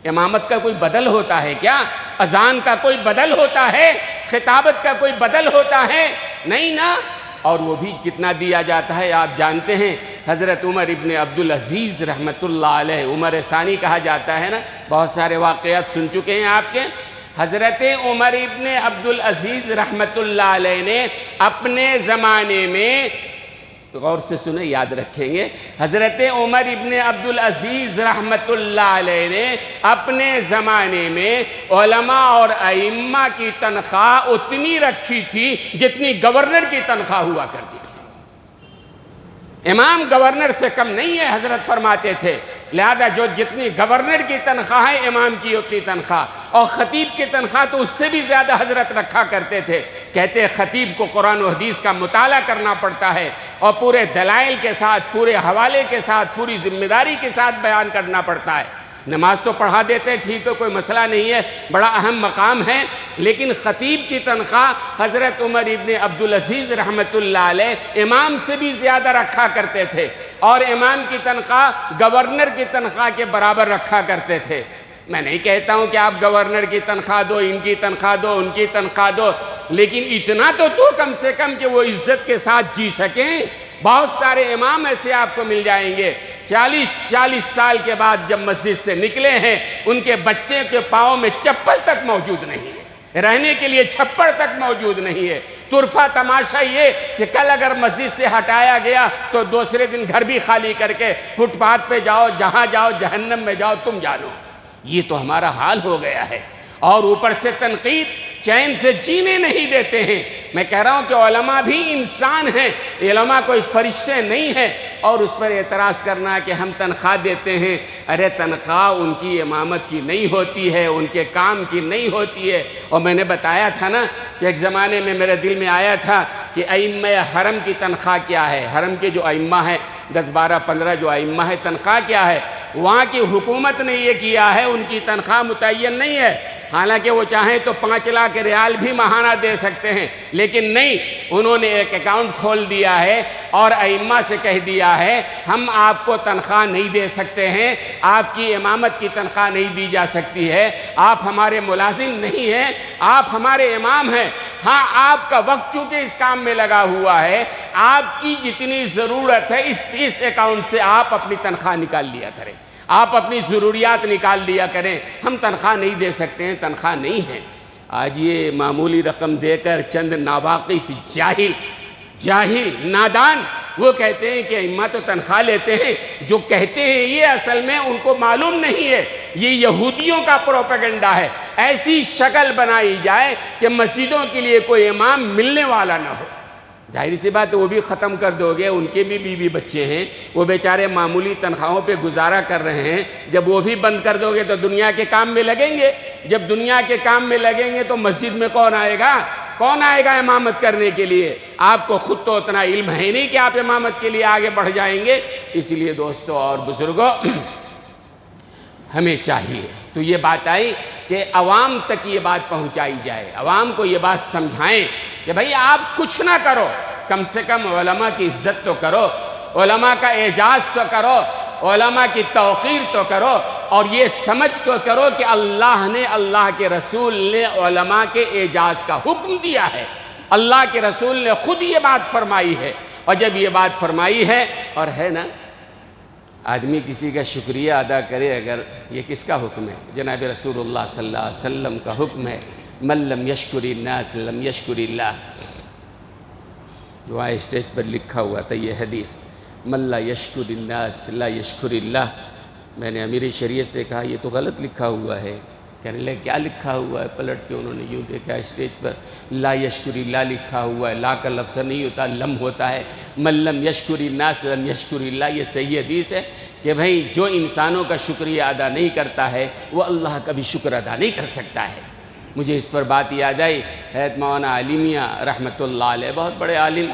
امامت کا کوئی بدل ہوتا ہے کیا؟ اذان کا کوئی بدل ہوتا ہے؟ خطابت کا کوئی بدل ہوتا ہے؟ نہیں نا۔ اور وہ بھی کتنا دیا جاتا ہے آپ جانتے ہیں، حضرت عمر ابن عبدالعزیز رحمۃ اللہ علیہ، عمر ثانی کہا جاتا ہے نا، بہت سارے واقعات سن چکے ہیں آپ کے۔ حضرت عمر ابن عبدالعزیز رحمۃ اللہ علیہ نے اپنے زمانے میں، غور سے سنیں یاد رکھیں گے، حضرت عمر ابن عبدالعزیز رحمۃ اللہ علیہ نے اپنے زمانے میں علماء اور ائمہ کی تنخواہ اتنی رکھی تھی جتنی گورنر کی تنخواہ ہوا کرتی تھی۔ امام گورنر سے کم نہیں ہے حضرت فرماتے تھے، لہذا جو جتنی گورنر کی تنخواہ ہے امام کی اتنی تنخواہ، اور خطیب کی تنخواہ تو اس سے بھی زیادہ حضرت رکھا کرتے تھے۔ کہتے ہیں خطیب کو قرآن و حدیث کا مطالعہ کرنا پڑتا ہے اور پورے دلائل کے ساتھ، پورے حوالے کے ساتھ، پوری ذمہ داری کے ساتھ بیان کرنا پڑتا ہے۔ نماز تو پڑھا دیتے ہیں، ٹھیک ہے، کوئی مسئلہ نہیں ہے، بڑا اہم مقام ہے، لیکن خطیب کی تنخواہ حضرت عمر ابن عبدالعزیز رحمۃ اللہ علیہ امام سے بھی زیادہ رکھا کرتے تھے، اور امام کی تنخواہ گورنر کی تنخواہ کے برابر رکھا کرتے تھے۔ میں نہیں کہتا ہوں کہ آپ گورنر کی تنخواہ دو، ان کی تنخواہ دو، ان کی تنخواہ دو، لیکن اتنا تو کم سے کم کہ وہ عزت کے ساتھ جی سکیں۔ بہت سارے امام ایسے آپ کو مل جائیں گے، 40 سال کے بعد جب مسجد سے نکلے ہیں، ان کے بچے کے پاؤں میں چپل تک موجود نہیں ہے، رہنے کے لیے چھپڑ تک موجود نہیں ہے۔ طرفہ تماشا یہ کہ کل اگر مسجد سے ہٹایا گیا تو دوسرے دن گھر بھی خالی کر کے فٹ پاتھ پہ جاؤ، جہاں جاؤ جہنم میں جاؤ، تم جانو۔ یہ تو ہمارا حال ہو گیا ہے، اور اوپر سے تنقید، چین سے جینے نہیں دیتے ہیں۔ میں کہہ رہا ہوں کہ علماء بھی انسان ہیں، علماء کوئی فرشتے نہیں ہیں، اور اس پر اعتراض کرنا کہ ہم تنخواہ دیتے ہیں، ارے تنخواہ ان کی امامت کی نہیں ہوتی ہے، ان کے کام کی نہیں ہوتی ہے۔ اور میں نے بتایا تھا نا کہ ایک زمانے میں میرے دل میں آیا تھا کہ ائمہ حرم کی تنخواہ کیا ہے، حرم کے جو ائمہ ہیں 10 12 15 جو ائمہ ہے، تنخواہ کیا ہے؟ وہاں کی حکومت نے یہ کیا ہے، ان کی تنخواہ متعین نہیں ہے، حالانکہ وہ چاہیں تو 5 لاکھ ریال بھی ماہانہ دے سکتے ہیں، لیکن نہیں، انہوں نے ایک اکاؤنٹ کھول دیا ہے اور ائمہ سے کہہ دیا ہے ہم آپ کو تنخواہ نہیں دے سکتے ہیں، آپ کی امامت کی تنخواہ نہیں دی جا سکتی ہے، آپ ہمارے ملازم نہیں ہیں، آپ ہمارے امام ہیں۔ ہاں، آپ کا وقت چونکہ اس کام میں لگا ہوا ہے، آپ کی جتنی ضرورت ہے اس اکاؤنٹ سے آپ اپنی تنخواہ نکال لیا کریں، آپ اپنی ضروریات نکال لیا کریں، ہم تنخواہ نہیں دے سکتے ہیں، تنخواہ نہیں ہے۔ آج یہ معمولی رقم دے کر چند ناواقف جاہل نادان وہ کہتے ہیں کہ ائمہ تو تنخواہ لیتے ہیں، جو کہتے ہیں یہ اصل میں ان کو معلوم نہیں ہے، یہ یہودیوں کا پروپیگنڈا ہے۔ ایسی شکل بنائی جائے کہ مسجدوں کے لیے کوئی امام ملنے والا نہ ہو، ظاہر سی بات ہے وہ بھی ختم کر دو گے، ان کے بھی بیوی بچے ہیں، وہ بیچارے معمولی تنخواہوں پہ گزارا کر رہے ہیں، جب وہ بھی بند کر دو گے تو دنیا کے کام میں لگیں گے، جب دنیا کے کام میں لگیں گے تو مسجد میں کون آئے گا امامت کرنے کے لیے؟ آپ کو خود تو اتنا علم ہے نہیں کہ آپ امامت کے لیے آگے بڑھ جائیں گے۔ اس لیے دوستو اور بزرگوں، ہمیں چاہیے تو یہ بات آئی کہ عوام تک یہ بات پہنچائی جائے، عوام کو یہ بات سمجھائیں کہ بھئی آپ کچھ نہ کرو، کم سے کم علماء کی عزت تو کرو، علماء کا اعزاز تو کرو، علماء کی توقیر تو کرو، اور یہ سمجھ کو کرو کہ اللہ نے، اللہ کے رسول نے علماء کے اعزاز کا حکم دیا ہے، اللہ کے رسول نے خود یہ بات فرمائی ہے، اور جب یہ بات فرمائی ہے اور ہے نا، آدمی کسی کا شکریہ ادا کرے، اگر یہ کس کا حکم ہے؟ جناب رسول اللہ صلی اللہ علیہ وسلم کا حکم ہے، من لم یشکر الناس لم یشکر اللہ۔ وہاں اسٹیج پر لکھا ہوا تھا یہ حدیث، من لا یشکر الناس لا یشکر اللہ۔ میں نے امیر شریعت سے کہا یہ تو غلط لکھا ہوا ہے، کہنے لگے کیا لکھا ہوا ہے؟ پلٹ کے انہوں نے یوں دیکھا اسٹیج پر، لا یشکر اللہ لکھا ہوا ہے، لا کا لفظ نہیں ہوتا، لم ہوتا ہے، من لم یشکر الناس لم یشکر اللہ۔ یہ صحیح حدیث ہے کہ بھئی جو انسانوں کا شکریہ ادا نہیں کرتا ہے وہ اللہ کا بھی شکر ادا نہیں کر سکتا ہے۔ مجھے اس پر بات یاد آئی، حضرت مولانا عالمیہ رحمۃ اللہ علیہ، بہت بڑے عالم،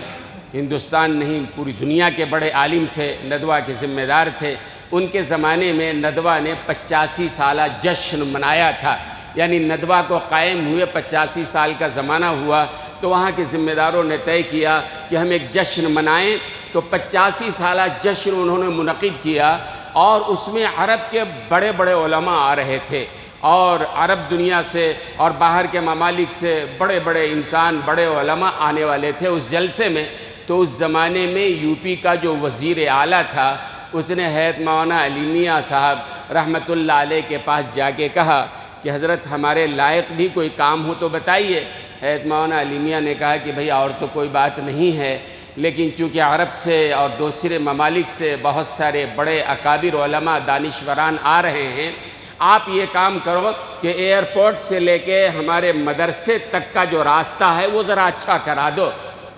ہندوستان نہیں پوری دنیا کے بڑے عالم تھے، ندوہ کے ذمہ دار تھے۔ ان کے زمانے میں ندوہ نے 85 سالہ جشن منایا تھا، یعنی ندوہ کو قائم ہوئے 85 سال کا زمانہ ہوا، تو وہاں کے ذمہ داروں نے طے کیا کہ ہم ایک جشن منائیں، تو 85 سالہ جشن انہوں نے منعقد کیا، اور اس میں عرب کے بڑے بڑے علماء آ رہے تھے، اور عرب دنیا سے اور باہر کے ممالک سے بڑے بڑے انسان، بڑے علماء آنے والے تھے اس جلسے میں۔ تو اس زمانے میں یو پی کا جو وزیر اعلیٰ تھا، اس نے حضرت مولانا عالمیہ صاحب رحمۃ اللہ علیہ کے پاس جا کے کہا کہ حضرت ہمارے لائق بھی کوئی کام ہو تو بتائیے۔ حضرت مولانا عالمیہ نے کہا کہ بھئی اور تو کوئی بات نہیں ہے، لیکن چونکہ عرب سے اور دوسرے ممالک سے بہت سارے بڑے اکابر علماء دانشوران آ رہے ہیں، آپ یہ کام کرو کہ ایئرپورٹ سے لے کے ہمارے مدرسے تک کا جو راستہ ہے وہ ذرا اچھا کرا دو۔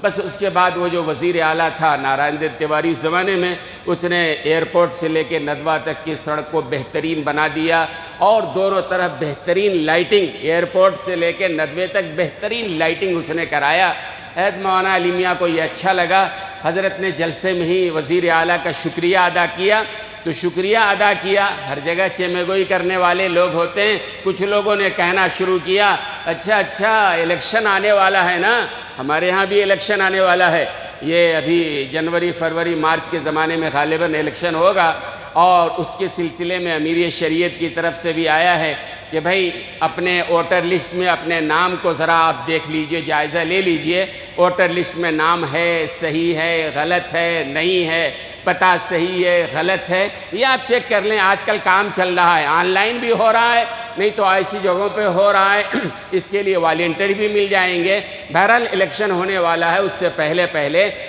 بس اس کے بعد وہ جو وزیر اعلیٰ تھا نارائن دت تیواری اس زمانے میں، اس نے ایئرپورٹ سے لے کے ندوہ تک کی سڑک کو بہترین بنا دیا، اور دونوں طرف بہترین لائٹنگ، ایئرپورٹ سے لے کے ندوے تک بہترین لائٹنگ اس نے کرایا۔ حضرت مولانا علی میاں کو یہ اچھا لگا، حضرت نے جلسے میں ہی وزیر اعلیٰ کا شکریہ ادا کیا۔ تو شکریہ ادا کیا، ہر جگہ چیمے گوئی کرنے والے لوگ ہوتے ہیں، کچھ لوگوں نے کہنا شروع کیا، اچھا الیکشن آنے والا ہے نا، ہمارے ہاں بھی الیکشن آنے والا ہے، یہ ابھی جنوری فروری مارچ کے زمانے میں غالباً الیکشن ہوگا، اور اس کے سلسلے میں امیر شریعت کی طرف سے بھی آیا ہے کہ بھائی اپنے ووٹر لسٹ میں اپنے نام کو ذرا آپ دیکھ لیجئے، جائزہ لے لیجئے، ووٹر لسٹ میں نام ہے، صحیح ہے، غلط ہے، نہیں ہے، پتہ صحیح ہے، غلط ہے، یہ آپ چیک کر لیں۔ آج کل کام چل رہا ہے، آن لائن بھی ہو رہا ہے، نہیں تو ایسی جگہوں پہ ہو رہا ہے، اس کے لیے والنٹیر بھی مل جائیں گے۔ بہرحال الیکشن ہونے والا ہے، اس سے پہلے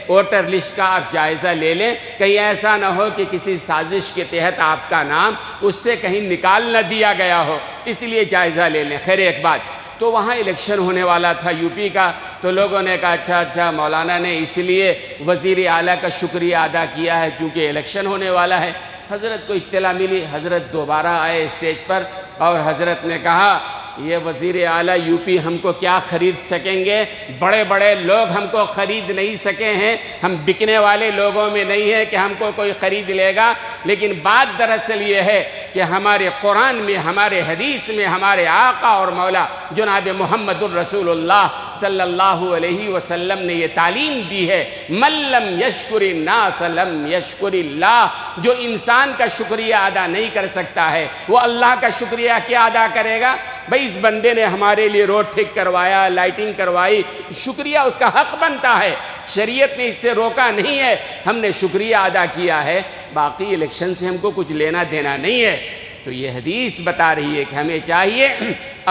ووٹر لسٹ کا آپ جائزہ لے لیں، کہیں ایسا نہ ہو کہ کسی سازش کے تحت آپ کا نام اس سے کہیں نکال نہ دیا گیا ہو، اس لیے جائزہ لے لیں۔ خیر ایک بات، تو وہاں الیکشن ہونے والا تھا یو پی کا، تو لوگوں نے کہا اچھا مولانا نے اس لیے وزیر اعلیٰ کا شکریہ ادا کیا ہے چونکہ الیکشن ہونے والا ہے۔ حضرت کو اطلاع ملی، حضرت دوبارہ آئے اسٹیج پر، اور حضرت نے کہا یہ وزیر اعلیٰ یو پی ہم کو کیا خرید سکیں گے، بڑے بڑے لوگ ہم کو خرید نہیں سکے ہیں، ہم بکنے والے لوگوں میں نہیں ہے کہ ہم کو کوئی خرید لے گا، لیکن بات دراصل یہ ہے کہ ہمارے قرآن میں، ہمارے حدیث میں، ہمارے آقا اور مولا جناب محمد الرسول اللہ صلی اللہ علیہ وسلم نے یہ تعلیم دی ہے، من لم یشکر الناس لم یشکر اللہ، جو انسان کا شکریہ ادا نہیں کر سکتا ہے وہ اللہ کا شکریہ کیا ادا کرے گا؟ بھئی اس بندے نے ہمارے لیے روڈ ٹھیک کروایا، لائٹنگ کروائی، شکریہ اس کا حق بنتا ہے، شریعت نے اس سے روکا نہیں ہے، ہم نے شکریہ ادا کیا ہے، باقی الیکشن سے ہم کو کچھ لینا دینا نہیں ہے۔ تو یہ حدیث بتا رہی ہے کہ ہمیں چاہیے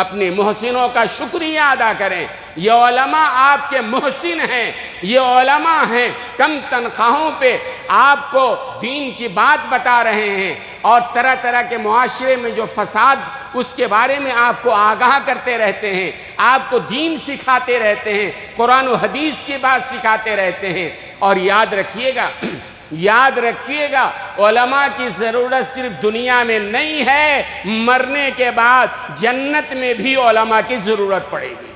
اپنے محسنوں کا شکریہ ادا کریں۔ یہ علماء آپ کے محسن ہیں، یہ علماء ہیں، کم تنخواہوں پہ آپ کو دین کی بات بتا رہے ہیں، اور طرح طرح کے معاشرے میں جو فساد اس کے بارے میں آپ کو آگاہ کرتے رہتے ہیں، آپ کو دین سکھاتے رہتے ہیں، قرآن و حدیث کی بات سکھاتے رہتے ہیں۔ اور یاد رکھیے گا علماء کی ضرورت صرف دنیا میں نہیں ہے، مرنے کے بعد جنت میں بھی علماء کی ضرورت پڑے گی،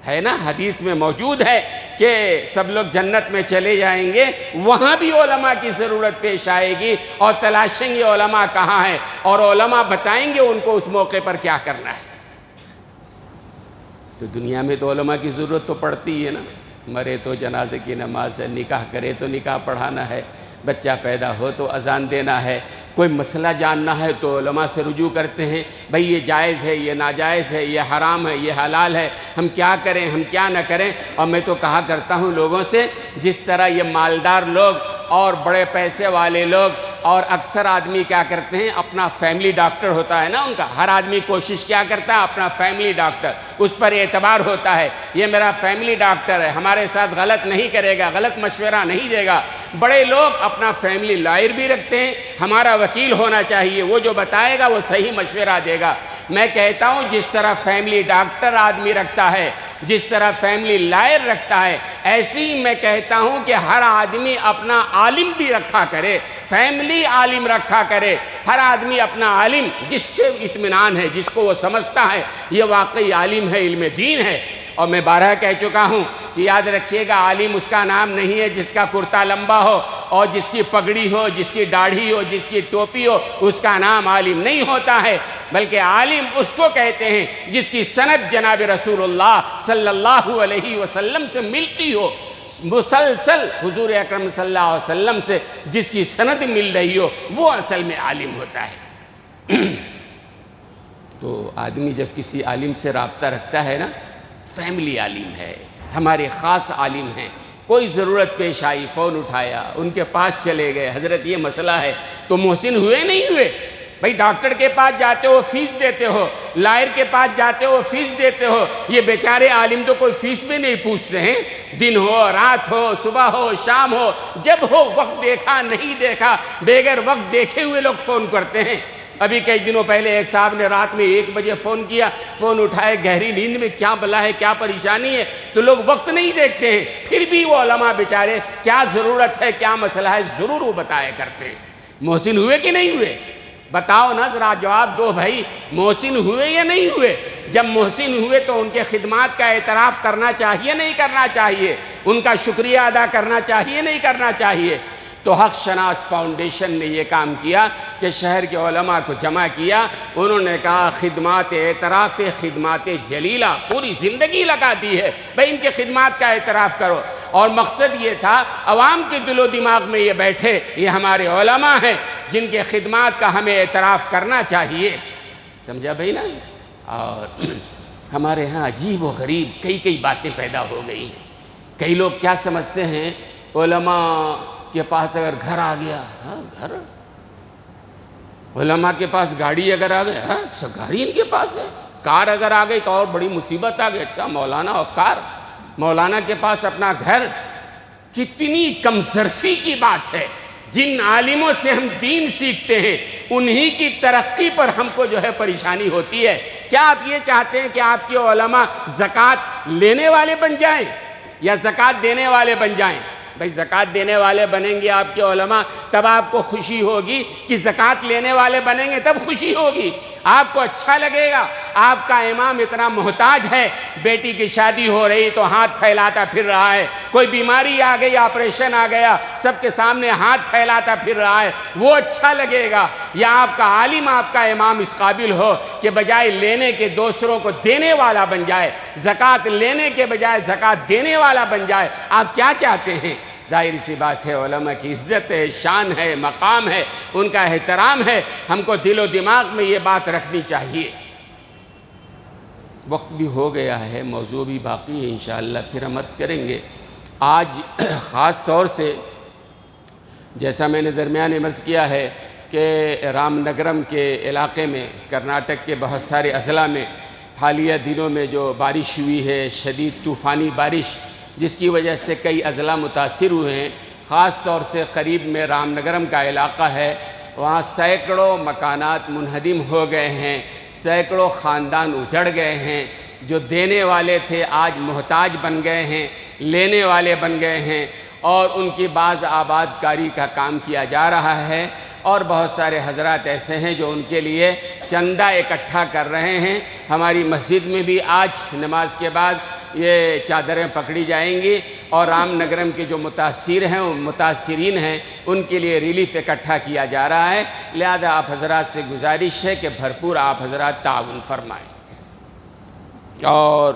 ہے نا؟ حدیث میں موجود ہے کہ سب لوگ جنت میں چلے جائیں گے، وہاں بھی علماء کی ضرورت پیش آئے گی، اور تلاشیں گے علماء کہاں ہیں، اور علماء بتائیں گے ان کو اس موقع پر کیا کرنا ہے۔ تو دنیا میں تو علماء کی ضرورت تو پڑتی ہے نا، مرے تو جنازے کی نماز ہے، نکاح کرے تو نکاح پڑھانا ہے، بچہ پیدا ہو تو اذان دینا ہے، کوئی مسئلہ جاننا ہے تو علماء سے رجوع کرتے ہیں، بھئی یہ جائز ہے، یہ ناجائز ہے، یہ حرام ہے، یہ حلال ہے، ہم کیا کریں، ہم کیا نہ کریں۔ اور میں تو کہا کرتا ہوں لوگوں سے، جس طرح یہ مالدار لوگ اور بڑے پیسے والے لوگ اور اکثر آدمی کیا کرتے ہیں، اپنا فیملی ڈاکٹر ہوتا ہے نا ان کا، ہر آدمی کوشش کیا کرتا ہے اپنا فیملی ڈاکٹر، اس پر اعتبار ہوتا ہے، یہ میرا فیملی ڈاکٹر ہے، ہمارے ساتھ غلط نہیں کرے گا، غلط مشورہ نہیں دے گا۔ بڑے لوگ اپنا فیملی لائر بھی رکھتے ہیں، ہمارا وکیل ہونا چاہیے، وہ جو بتائے گا وہ صحیح مشورہ دے گا۔ میں کہتا ہوں جس طرح فیملی ڈاکٹر آدمی رکھتا ہے، جس طرح فیملی لائر رکھتا ہے، ایسی ہی میں کہتا ہوں کہ ہر آدمی اپنا عالم بھی رکھا کرے، فیملی عالم رکھا کرے، ہر آدمی اپنا عالم جس کے اطمینان ہے، جس کو وہ سمجھتا ہے یہ واقعی عالم ہے، علم دین ہے۔ اور میں بارہا کہہ چکا ہوں کہ یاد رکھیے گا، عالم اس کا نام نہیں ہے جس کا کرتا لمبا ہو اور جس کی پگڑی ہو، جس کی داڑھی ہو، جس کی ٹوپی ہو، اس کا نام عالم نہیں ہوتا ہے، بلکہ عالم اس کو کہتے ہیں جس کی سند جناب رسول اللہ صلی اللہ علیہ وسلم سے ملتی ہو، مسلسل حضور اکرم صلی اللہ علیہ وسلم سے جس کی سند مل رہی ہو، وہ اصل میں عالم ہوتا ہے۔ تو آدمی جب کسی عالم سے رابطہ رکھتا ہے نا، فیملی عالم ہے، ہمارے خاص عالم ہیں، کوئی ضرورت پیش آئی فون اٹھایا، ان کے پاس چلے گئے، حضرت یہ مسئلہ ہے، تو محسن ہوئے نہیں ہوئے؟ بھئی ڈاکٹر کے پاس جاتے ہو فیس دیتے ہو، لائر کے پاس جاتے ہو فیس دیتے ہو، یہ بیچارے عالم تو کوئی فیس بھی نہیں پوچھتے ہیں، دن ہو رات ہو صبح ہو شام ہو، جب ہو وقت دیکھا نہیں دیکھا، بغیر وقت دیکھے ہوئے لوگ فون کرتے ہیں۔ ابھی کئی دنوں پہلے ایک صاحب نے رات میں 1 بجے فون کیا، فون اٹھائے، گہری نیند میں، کیا بلا ہے، کیا پریشانی ہے، تو لوگ وقت نہیں دیکھتے ہیں، پھر بھی وہ علماء بیچارے کیا ضرورت ہے، کیا مسئلہ ہے، ضرور وہ بتایا کرتے ہیں۔ محسن ہوئے کہ نہیں ہوئے؟ بتاؤ نا ذرا، جواب دو بھائی، محسن ہوئے یا نہیں ہوئے؟ جب محسن ہوئے تو ان کے خدمات کا اعتراف کرنا چاہیے نہیں کرنا چاہیے؟ ان کا شکریہ ادا کرنا چاہیے نہیں کرنا چاہیے؟ تو حق شناس فاؤنڈیشن نے یہ کام کیا کہ شہر کے علماء کو جمع کیا، انہوں نے کہا خدمات اعتراف، خدمات جلیلہ، پوری زندگی لگا دی ہے، بھئی ان کے خدمات کا اعتراف کرو۔ اور مقصد یہ تھا عوام کے دل و دماغ میں یہ بیٹھے، یہ ہمارے علماء ہیں جن کے خدمات کا ہمیں اعتراف کرنا چاہیے۔ سمجھا بھائی نا؟ اور ہمارے ہاں عجیب و غریب کئی باتیں پیدا ہو گئی ہیں۔ کئی لوگ کیا سمجھتے ہیں، علماء کے پاس اگر گھر آ گیا، ہاں گھر، علماء کے پاس گاڑی اگر آ گئی، ہاں اچھا گاڑی ان کے پاس ہے، کار اگر آ گئی تو اور بڑی مصیبت آ گئی، اچھا مولانا اور کار، مولانا کے پاس اپنا گھر۔ کتنی کم ظرفی کی بات ہے۔ جن عالموں سے ہم دین سیکھتے ہیں انہی کی ترقی پر ہم کو جو ہے پریشانی ہوتی ہے۔ کیا آپ یہ چاہتے ہیں کہ آپ کے علماء زکوٰۃ لینے والے بن جائیں یا زکوٰۃ دینے والے بن جائیں؟ بھئی زکوٰۃ دینے والے بنیں گے آپ کے علماء تب آپ کو خوشی ہوگی، کہ زکوٰۃ لینے والے بنیں گے تب خوشی ہوگی؟ آپ کو اچھا لگے گا؟ آپ کا امام اتنا محتاج ہے، بیٹی کی شادی ہو رہی تو ہاتھ پھیلاتا پھر رہا ہے، کوئی بیماری آ گئی، آپریشن آ گیا، سب کے سامنے ہاتھ پھیلاتا پھر رہا ہے، وہ اچھا لگے گا؟ یا آپ کا عالم، آپ کا امام اس قابل ہو کہ بجائے لینے کے دوسروں کو دینے والا بن جائے، زکوٰۃ لینے کے بجائے زکوٰۃ دینے والا بن جائے؟ آپ کیا چاہتے ہیں؟ ظاہر سی بات ہے، علماء کی عزت ہے، شان ہے، مقام ہے، ان کا احترام ہے، ہم کو دل و دماغ میں یہ بات رکھنی چاہیے۔ وقت بھی ہو گیا ہے، موضوع بھی باقی ہے، انشاءاللہ پھر ہم عرض کریں گے۔ آج خاص طور سے جیسا میں نے درمیان میں عرض کیا ہے کہ رام نگرم کے علاقے میں، کرناٹک کے بہت سارے اضلاع میں حالیہ دنوں میں جو بارش ہوئی ہے، شدید طوفانی بارش، جس کی وجہ سے کئی اضلاع متاثر ہوئے ہیں۔ خاص طور سے قریب میں رام نگرم کا علاقہ ہے، وہاں سینکڑوں مکانات منہدم ہو گئے ہیں، سینکڑوں خاندان اجڑ گئے ہیں۔ جو دینے والے تھے آج محتاج بن گئے ہیں، لینے والے بن گئے ہیں، اور ان کی بعض آباد کاری کا کام کیا جا رہا ہے، اور بہت سارے حضرات ایسے ہیں جو ان کے لیے چندہ اکٹھا کر رہے ہیں۔ ہماری مسجد میں بھی آج نماز کے بعد یہ چادریں پکڑی جائیں گی، اور رام نگرم کے جو متاثرین ہیں ان کے لیے ریلیف اکٹھا کیا جا رہا ہے۔ لہذا آپ حضرات سے گزارش ہے کہ بھرپور آپ حضرات تعاون فرمائیں۔ اور